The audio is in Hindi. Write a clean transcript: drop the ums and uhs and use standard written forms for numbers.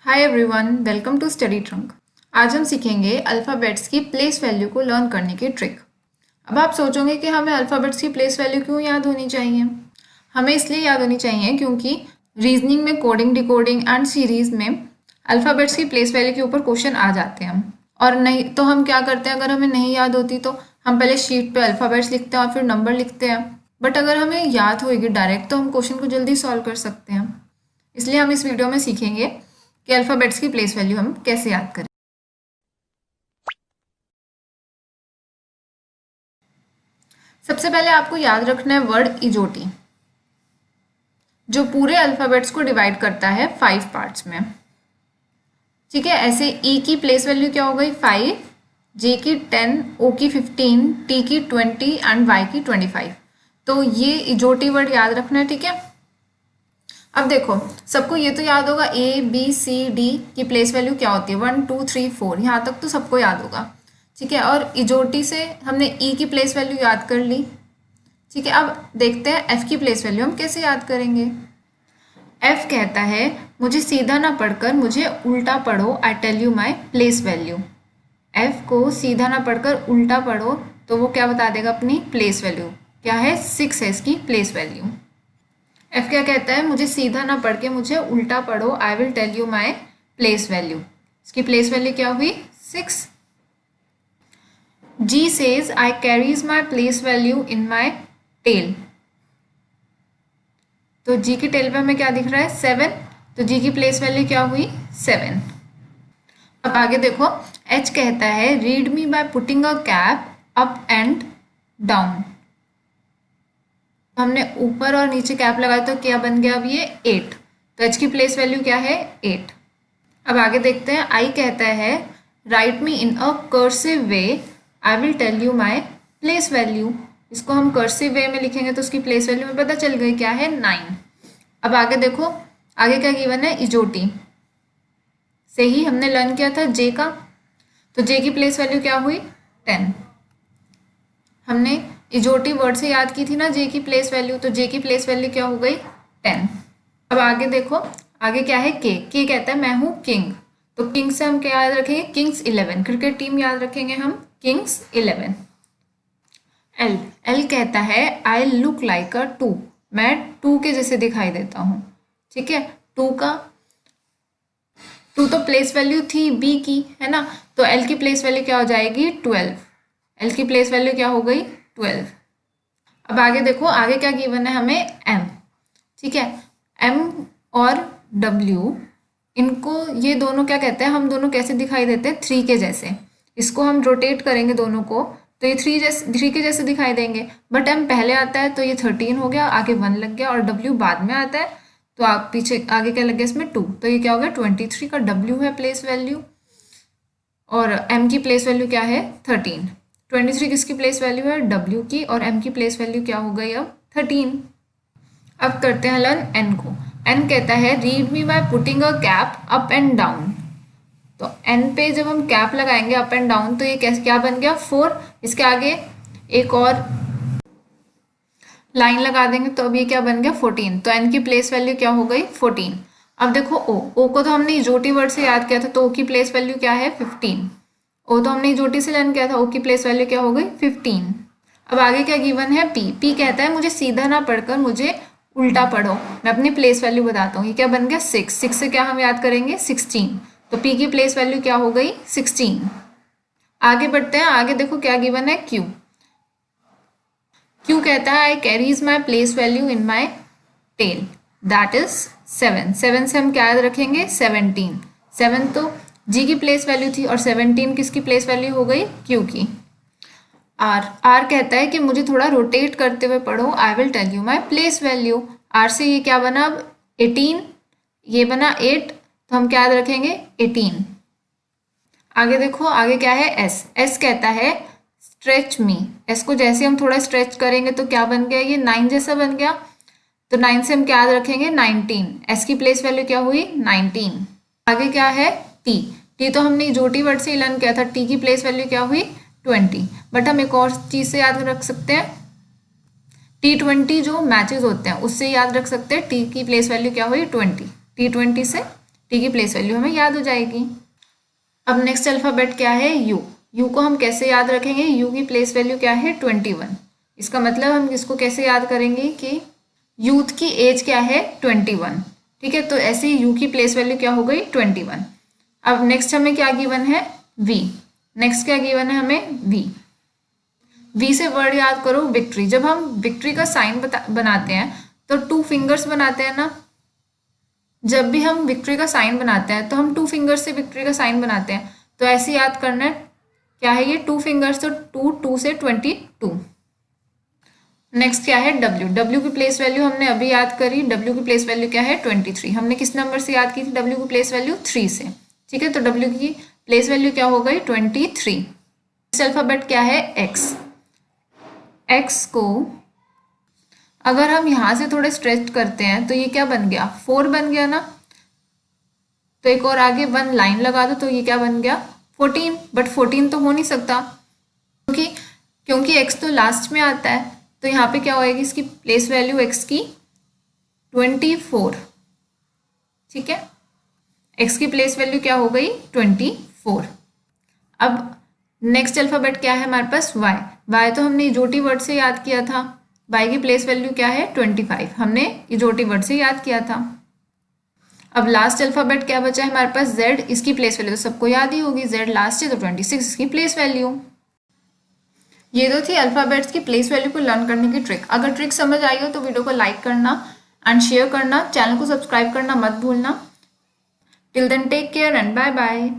Hi everyone, welcome to Study Trunk. आज हम सीखेंगे अल्फ़ाबेट्स की प्लेस वैल्यू को लर्न करने की ट्रिक। अब आप सोचोगे कि हमें अल्फ़ाबेट्स की प्लेस वैल्यू क्यों याद होनी चाहिए। हमें इसलिए याद होनी चाहिए क्योंकि रीजनिंग में कोडिंग, डिकोडिंग एंड सीरीज में अल्फ़ाबेट्स की प्लेस वैल्यू के ऊपर क्वेश्चन आ जाते हैं। और नहीं तो हम क्या करते हैं, अगर हमें नहीं याद होती तो हम पहले शीट पे अल्फ़ाबेट्स लिखते हैं और फिर नंबर लिखते हैं। बट अगर हमें याद होगी डायरेक्ट तो हम क्वेश्चन को जल्दी सॉल्व कर सकते हैं। इसलिए हम इस वीडियो में सीखेंगे कि अल्फ़ाबेट्स की प्लेस वैल्यू हम कैसे याद करें। सबसे पहले आपको याद रखना है वर्ड इजोटी, जो पूरे अल्फ़ाबेट्स को डिवाइड करता है 5 पार्ट्स में। ठीक है, ऐसे ई की प्लेस वैल्यू क्या हो गई 5, जे की 10, ओ की 15, टी की 20 एंड वाई की 25। तो ये इजोटी वर्ड याद रखना है। ठीक है, अब देखो सबको ये तो याद होगा ए बी सी डी की प्लेस वैल्यू क्या होती है, 1 2 3 4, यहाँ तक तो सबको याद होगा। ठीक है, और इजोटी से हमने ई की प्लेस वैल्यू याद कर ली। ठीक है, अब देखते हैं एफ की प्लेस वैल्यू हम कैसे याद करेंगे। एफ कहता है मुझे सीधा ना पढ़कर मुझे उल्टा पढ़ो, I tell you my place value. F को सीधा ना पढ़कर उल्टा पढ़ो तो वो क्या बता देगा, अपनी प्लेस वैल्यू क्या है, 6 है इसकी प्लेस वैल्यू। एफ क्या कहता है, मुझे सीधा ना पढ़ के मुझे उल्टा पढ़ो, I will tell you my place value. इसकी प्लेस वैल्यू क्या हुई 6। G says I carries my place value in my tail. तो जी की टेल पे हमें क्या दिख रहा है 7, तो जी की प्लेस वैल्यू क्या हुई 7। अब आगे देखो, एच कहता है read me by putting a cap up and down. हमने ऊपर और नीचे कैप लगाया तो क्या बन गया अब ये 8, तो एच की प्लेस वैल्यू क्या है 8। अब आगे देखते हैं, आई कहता है write me in a cursive way, I will tell you my place value. इसको हम कर्सिव वे में लिखेंगे तो उसकी प्लेस वैल्यू में पता चल गई क्या है 9। अब आगे देखो, आगे क्या गिवन है, इजोटी से ही हमने लर्न किया था जे का, तो जे की प्लेस वैल्यू क्या हुई 10। हमने इजोटी वर्ड से याद की थी ना जे की प्लेस वैल्यू, तो जे की प्लेस वैल्यू क्या हो गई 10। अब आगे देखो, आगे क्या है के कहता है मैं हूँ किंग, तो किंग से हम क्या याद रखेंगे, किंग्स 11, क्रिकेट टीम याद रखेंगे हम किंग्स 11। एल कहता है आई लुक लाइक अ 2, मैं 2 के जैसे दिखाई देता हूँ। ठीक है, 2 तो प्लेस वैल्यू थी बी की, है ना, तो एल की प्लेस वैल्यू क्या हो जाएगी 12। एल की प्लेस वैल्यू क्या हो गई 12। अब आगे देखो, आगे क्या गिवन है हमें एम। ठीक है, एम और डब्ल्यू, इनको ये दोनों क्या कहते हैं, हम दोनों कैसे दिखाई देते हैं 3 के जैसे। इसको हम रोटेट करेंगे दोनों को तो ये 3 के जैसे दिखाई देंगे। बट एम पहले आता है तो ये 13 हो गया, आगे 1 लग गया, और डब्ल्यू बाद में आता है तो आप पीछे आगे क्या लग गया इसमें 2, तो ये क्या हो गया 23 का डब्ल्यू है प्लेस वैल्यू, और एम की प्लेस वैल्यू क्या है 13। 23 किसकी प्लेस वैल्यू है डब्ल्यू की, और एम की प्लेस वैल्यू क्या हो गई अब 13। अब करते हैं लर्न एन को। एन कहता है read me by putting a cap up and down. तो एन पे जब हम कैप लगाएंगे अप एंड डाउन तो ये कैसे क्या बन गया 4, इसके आगे एक और लाइन लगा देंगे तो अब ये क्या बन गया 14, तो एन की प्लेस वैल्यू क्या हो गई 14। अब देखो ओ को तो हमने इजोटी वर्ड से याद किया था, तो ओ की प्लेस वैल्यू क्या है 15। ओ तो हमने इजोटी से लर्न किया था, ओ की प्लेस वैल्यू क्या हो गई 15। अब आगे क्या गिवन है पी कहता है मुझे सीधा ना पढ़कर मुझे उल्टा पढ़ो, मैं अपनी प्लेस वैल्यू बताता हूँ। ये क्या बन गया 6 से क्या हम याद करेंगे 16, तो पी की प्लेस वैल्यू क्या हो गई 16। आगे बढ़ते हैं, आगे देखो क्या गिवन है क्यू कहता है I carries my place value in my tail, that is 7। 7 से हम क्या याद रखेंगे 17। 7 तो जी की प्लेस वैल्यू थी, और 17 किसकी प्लेस वैल्यू हो गई क्यू की। आर कहता है कि मुझे थोड़ा रोटेट करते हुए पढ़ो, I will tell you my place value. R से ये क्या बना अब 18, ये बना 8, तो हम क्या याद रखेंगे 18। आगे देखो, आगे क्या है एस कहता है स्ट्रेच मी। एस को जैसे हम थोड़ा स्ट्रेच करेंगे तो क्या बन गया, ये 9 जैसा बन गया, तो 9 से हम क्या याद रखेंगे 19। एस की प्लेस वैल्यू क्या हुई 19। आगे क्या है टी तो हमने जोटी वर्ड से लर्न किया था, टी की प्लेस वैल्यू क्या हुई 20। बट हम एक और चीज से याद रख सकते हैं, T20 जो मैचेस होते हैं उससे याद रख सकते हैं, टी की प्लेस वैल्यू क्या हुई 20। T20 से टी की प्लेस वैल्यू हमें याद हो जाएगी। अब नेक्स्ट अल्फ़ाबेट क्या है, यू। यू को हम कैसे याद रखेंगे, यू की प्लेस वैल्यू क्या है 21। इसका मतलब हम इसको कैसे याद करेंगे कि यूथ की एज क्या है 21। ठीक है, तो ऐसे ही यू की प्लेस वैल्यू क्या हो गई 21। अब नेक्स्ट हमें क्या गिवन है, वी। नेक्स्ट क्या गिवन है हमें, वी। वी से वर्ड याद करो विक्ट्री। जब हम विक्ट्री का साइन बनाते हैं तो 2 फिंगर्स बनाते हैं ना। जब भी हम विक्ट्री का साइन बनाते हैं तो हम 2 फिंगर्स से विक्ट्री का साइन बनाते हैं। तो ऐसे याद करना है, क्या है ये 2 फिंगर्स, तो 2 से 22। नेक्स्ट क्या है डब्ल्यू। डब्ल्यू की प्लेस वैल्यू हमने अभी याद करी, डब्ल्यू की प्लेस वैल्यू क्या है 23। हमने किस नंबर से याद की थी डब्ल्यू की प्लेस वैल्यू 3 से। ठीक है, तो डब्ल्यू की प्लेस वैल्यू क्या हो गई 23। नेक्स्ट अल्फाबेट क्या है एक्स। एक्स को अगर हम यहाँ से थोड़े स्ट्रेच करते हैं तो ये क्या बन गया 4 बन गया ना। तो एक और आगे 1 लाइन लगा दो तो ये क्या बन गया 14। बट 14 तो हो नहीं सकता क्योंकि एक्स तो लास्ट में आता है। तो यहाँ पे क्या होएगी इसकी प्लेस वैल्यू एक्स की 24। ठीक है, एक्स की प्लेस वैल्यू क्या हो गई 24। अब नेक्स्ट अल्फाबेट क्या है हमारे पास वाई। वाई तो हमने इजोटी वर्ड से याद किया था। वाई की प्लेस वैल्यू क्या है 25, हमने इजोटी वर्ड से याद किया था। अब लास्ट अल्फाबेट क्या बचा है हमारे पास जेड। इसकी प्लेस वैल्यू तो सबको याद ही होगी, जेड लास्ट है तो 26 इसकी प्लेस वैल्यू। ये तो थी अल्फाबेट्स की प्लेस वैल्यू को लर्न करने की ट्रिक। अगर ट्रिक समझ आई हो तो वीडियो को लाइक करना एंड शेयर करना, चैनल को सब्सक्राइब करना मत भूलना। Till then take care and bye bye.